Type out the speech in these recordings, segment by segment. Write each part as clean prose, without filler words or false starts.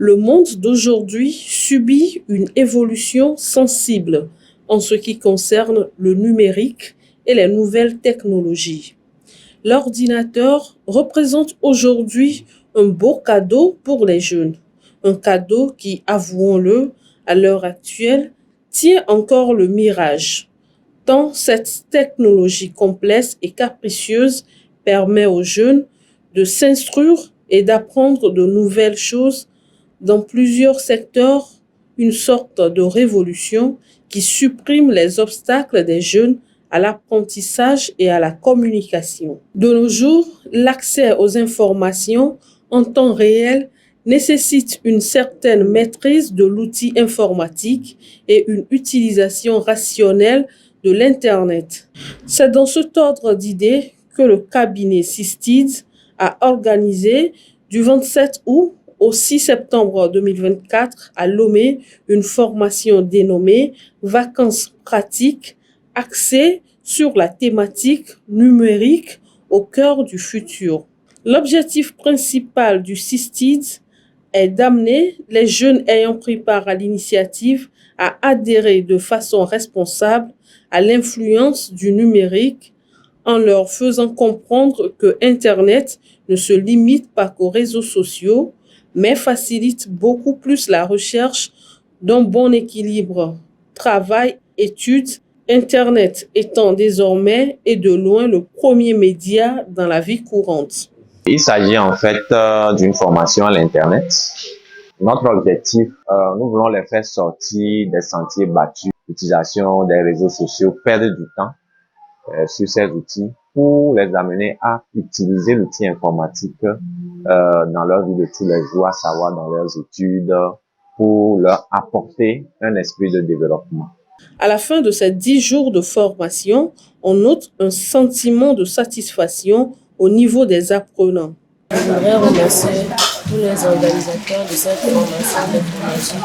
Le monde d'aujourd'hui subit une évolution sensible en ce qui concerne le numérique et les nouvelles technologies. L'ordinateur représente aujourd'hui un beau cadeau pour les jeunes, un cadeau qui, avouons-le, à l'heure actuelle, tient encore le mirage, tant cette technologie complexe et capricieuse permet aux jeunes de s'instruire et d'apprendre de nouvelles choses dans plusieurs secteurs, une sorte de révolution qui supprime les obstacles des jeunes à l'apprentissage et à la communication. De nos jours, l'accès aux informations en temps réel nécessite une certaine maîtrise de l'outil informatique et une utilisation rationnelle de l'Internet. C'est dans cet ordre d'idées que le cabinet Systids a organisé du 27 août au 6 septembre 2024 à Lomé une formation dénommée Vacances pratiques axée sur la thématique numérique au cœur du futur. L'objectif principal du Systids est d'amener les jeunes ayant pris part à l'initiative à adhérer de façon responsable à l'influence du numérique en leur faisant comprendre que Internet ne se limite pas qu'aux réseaux sociaux, mais facilite beaucoup plus la recherche d'un bon équilibre travail, études, Internet étant désormais et de loin le premier média dans la vie courante. Il s'agit en fait d'une formation à l'Internet. Notre objectif, nous voulons les faire sortir des sentiers battus, l'utilisation des réseaux sociaux, perdre du temps sur ces outils pour les amener à utiliser l'outil informatique dans leur vie de tous les jours, à savoir dans leurs études, pour leur apporter un esprit de développement. À la fin de ces 10 jours de formation, on note un sentiment de satisfaction au niveau des apprenants. Je voudrais remercier tous les organisateurs de cette formation d'informatique,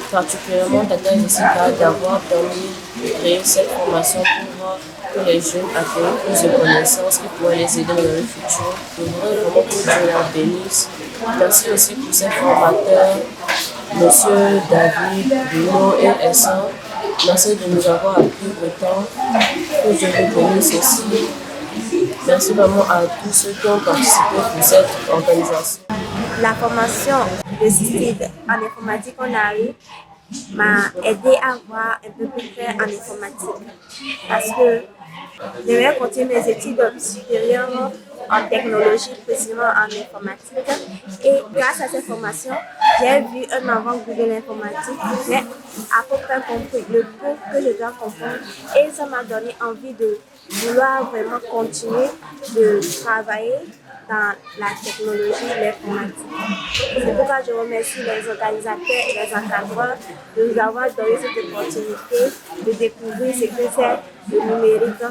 particulièrement Tata Jessica d'avoir permis de créer cette formation pour que les jeunes acquièrent plus de connaissances qui pourraient les aider dans le futur. Je voudrais vraiment que Dieu la bénisse. Merci aussi pour ces formateurs, Monsieur David, Bruno et Essan. Merci de nous avoir appris le temps. Que Dieu vous bénisse aussi. Merci vraiment à tous ceux qui ont participé pour cette organisation. La formation de Systids en informatique qu'on a eue m'a aidé à voir un peu plus clair en informatique parce que je vais continuer mes études supérieures en technologie, précisément en informatique. Et grâce à cette formation, j'ai vu un avant-goût de l'informatique, mais à peu près compris le peu que je dois comprendre. Et ça m'a donné envie de vouloir vraiment continuer de travailler dans la technologie et l'informatique. C'est pourquoi je remercie les organisateurs et les encadreurs de nous avoir donné cette opportunité de découvrir ce que c'est le numérique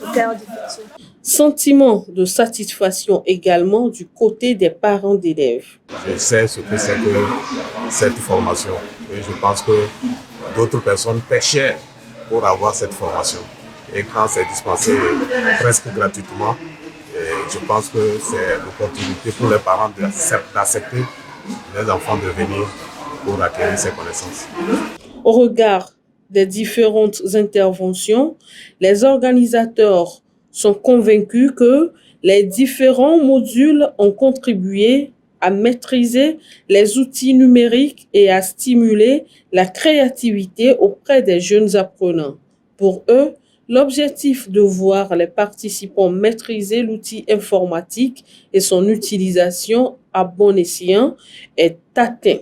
au cœur du futur. Sentiment de satisfaction également du côté des parents d'élèves. Je sais ce que c'est que cette formation et je pense que d'autres personnes paient cher pour avoir cette formation. Et quand c'est dispensé presque gratuitement, je pense que c'est l'opportunité pour les parents d'accepter les enfants de venir pour acquérir ces connaissances. Au regard des différentes interventions, les organisateurs sont convaincus que les différents modules ont contribué à maîtriser les outils numériques et à stimuler la créativité auprès des jeunes apprenants. Pour eux, l'objectif de voir les participants maîtriser l'outil informatique et son utilisation à bon escient est atteint.